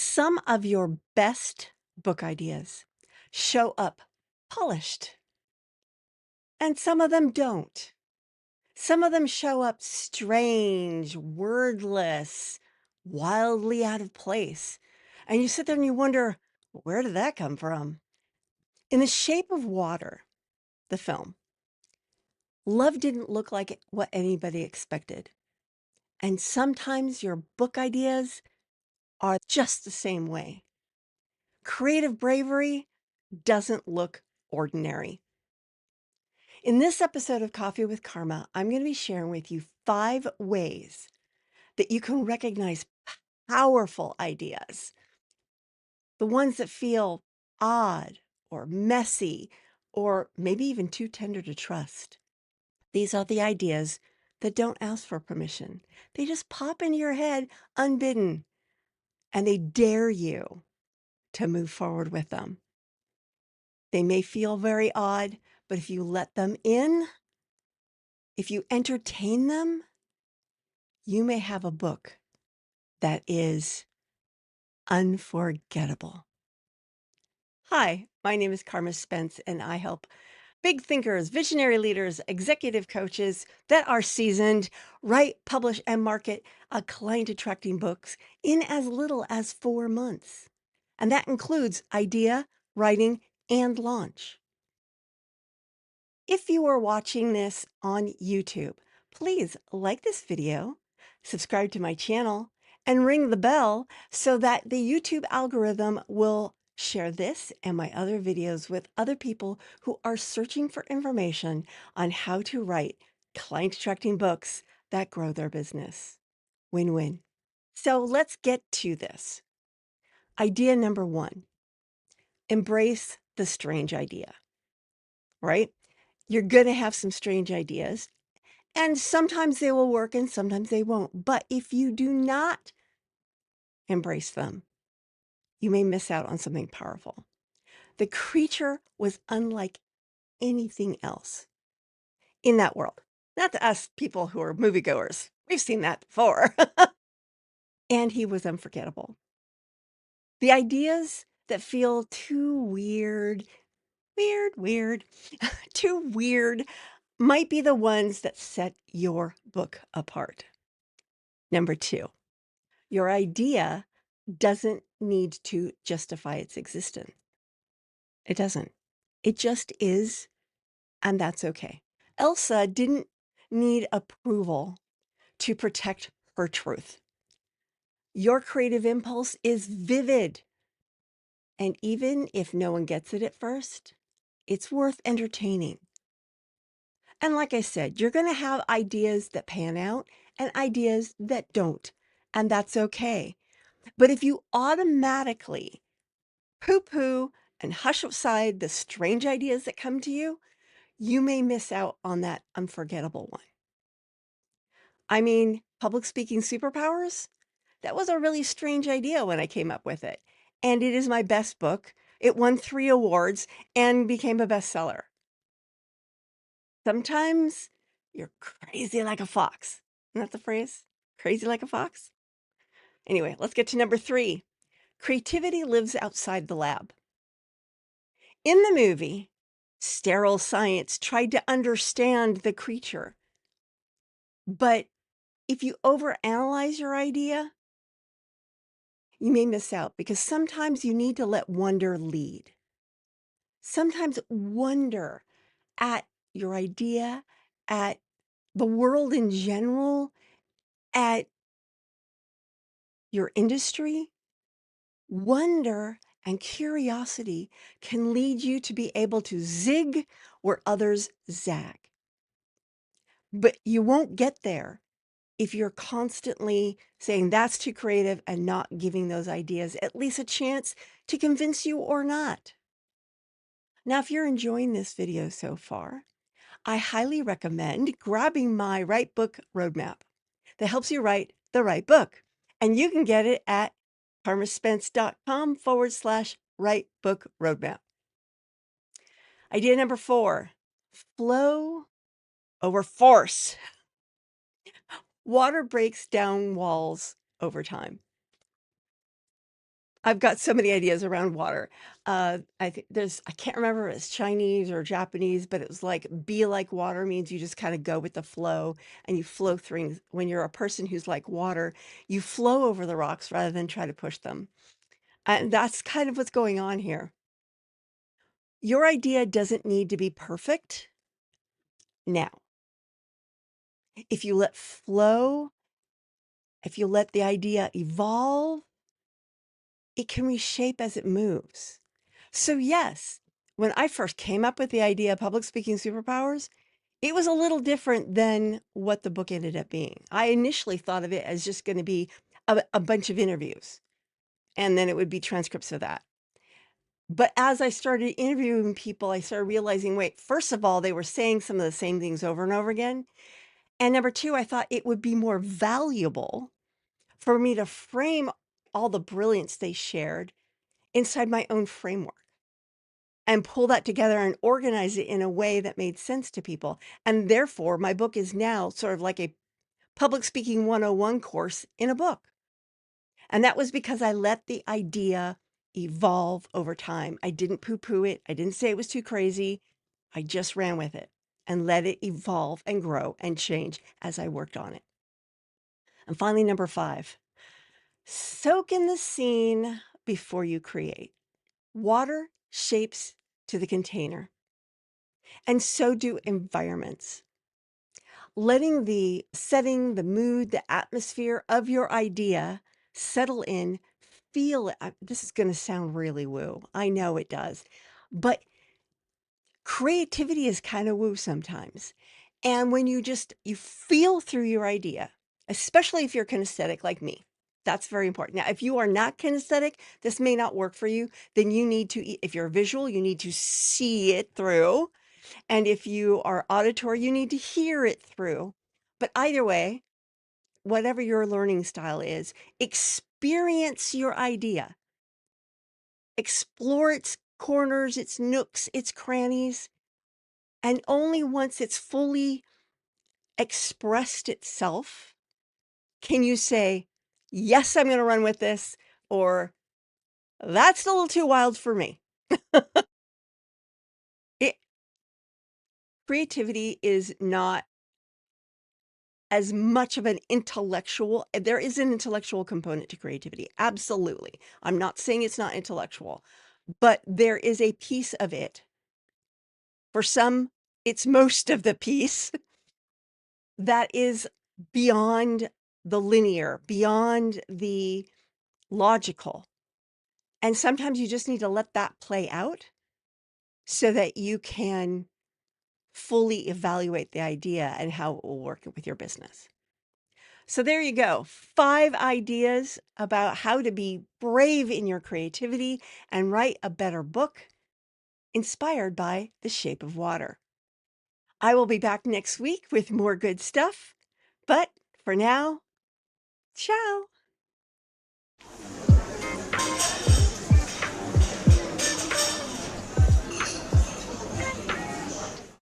Some of your best book ideas show up polished, and some of them don't. Some of them show up strange, wordless, wildly out of place. And you sit there and you wonder, where did that come from? In The Shape of Water, the film, love didn't look like what anybody expected. And sometimes your book ideas are just the same way. Creative bravery doesn't look ordinary. In this episode of Coffee with Karma, I'm going to be sharing with you 5 ways that you can recognize powerful ideas, the ones that feel odd or messy or maybe even too tender to trust. These are the ideas that don't ask for permission. They just pop into your head unbidden and they dare you to move forward with them. They may feel very odd, but if you let them in, if you entertain them, you may have a book that is unforgettable. Hi, my name is Carma Spence, and I help big thinkers, visionary leaders, executive coaches that are seasoned write, publish, and market client attracting books in as little as 4 months. And that includes idea, writing, and launch. If you are watching this on YouTube, please like this video, subscribe to my channel, and ring the bell so that the YouTube algorithm will share this and my other videos with other people who are searching for information on how to write client attracting books that grow their business. Win-win. So let's get to this. Idea number 1, embrace the strange idea, right? You're going to have some strange ideas. And sometimes they will work and sometimes they won't. But if you do not embrace them, you may miss out on something powerful. The creature was unlike anything else in that world. Not to us people who are moviegoers. We've seen that before. And he was unforgettable. The ideas that feel too weird, too weird, might be the ones that set your book apart. Number 2. Your idea doesn't need to justify its existence. It doesn't. It just is, and that's okay. Elsa didn't need approval to protect her truth. Your creative impulse is vivid. And even if no one gets it at first, it's worth entertaining. And like I said, you're going to have ideas that pan out and ideas that don't, and that's okay. But if you automatically poo-poo and hush aside the strange ideas that come to you, you may miss out on that unforgettable one. I mean, public speaking superpowers? That was a really strange idea when I came up with it. And it is my best book. It won 3 awards and became a bestseller. Sometimes you're crazy like a fox. Isn't that the phrase? Crazy like a fox? Anyway, let's get to number 3. Creativity lives outside the lab. In the movie, sterile science tried to understand the creature. But if you overanalyze your idea, you may miss out because sometimes you need to let wonder lead. Sometimes wonder at your idea, at the world in general, at your industry, wonder and curiosity can lead you to be able to zig where others zag. But you won't get there if you're constantly saying that's too creative and not giving those ideas at least a chance to convince you or not. Now, if you're enjoying this video so far, I highly recommend grabbing my Write Book Roadmap that helps you write the right book. And you can get it at karmaspence.com/Write Book Roadmap. Idea number 4, flow over force. Water breaks down walls over time. I've got so many ideas around water. I think I can't remember if it's Chinese or Japanese, but it was like be like water means you just kind of go with the flow and you flow through. When you're a person who's like water, you flow over the rocks rather than try to push them. And that's kind of what's going on here. Your idea doesn't need to be perfect now. If you let flow, if you let the idea evolve, it can reshape as it moves. So, yes, when I first came up with the idea of public speaking superpowers, it was a little different than what the book ended up being. I initially thought of it as just going to be a bunch of interviews, and then it would be transcripts of that. But as I started interviewing people, I started realizing, wait, first of all, they were saying some of the same things over and over again. And number two, I thought it would be more valuable for me to frame all the brilliance they shared inside my own framework and pull that together and organize it in a way that made sense to people. And therefore, my book is now sort of like a public speaking 101 course in a book. And that was because I let the idea evolve over time. I didn't poo poo it. I didn't say it was too crazy. I just ran with it and let it evolve and grow and change as I worked on it. And finally, number 5, soak in the scene before you create. Water shapes to the container, and so do environments. Letting the setting, the mood, the atmosphere of your idea settle in, feel it. This is going to sound really woo. I know it does. But creativity is kind of woo sometimes. And when you feel through your idea, especially if you're kinesthetic like me, that's very important. Now, if you are not kinesthetic, this may not work for you. Then you need to, if you're visual, you need to see it through. And if you are auditory, you need to hear it through. But either way, whatever your learning style is, experience your idea, explore its corners, its nooks, its crannies. And only once it's fully expressed itself can you say, yes, I'm going to run with this, or that's a little too wild for me. It, creativity is not as much of an intellectual, there is an intellectual component to creativity. Absolutely. I'm not saying it's not intellectual, but there is a piece of it. For some, it's most of the piece that is beyond the linear, beyond the logical. And sometimes you just need to let that play out so that you can fully evaluate the idea and how it will work with your business. So there you go. 5 ideas about how to be brave in your creativity and write a better book inspired by The Shape of Water. I will be back next week with more good stuff. But for now, ciao.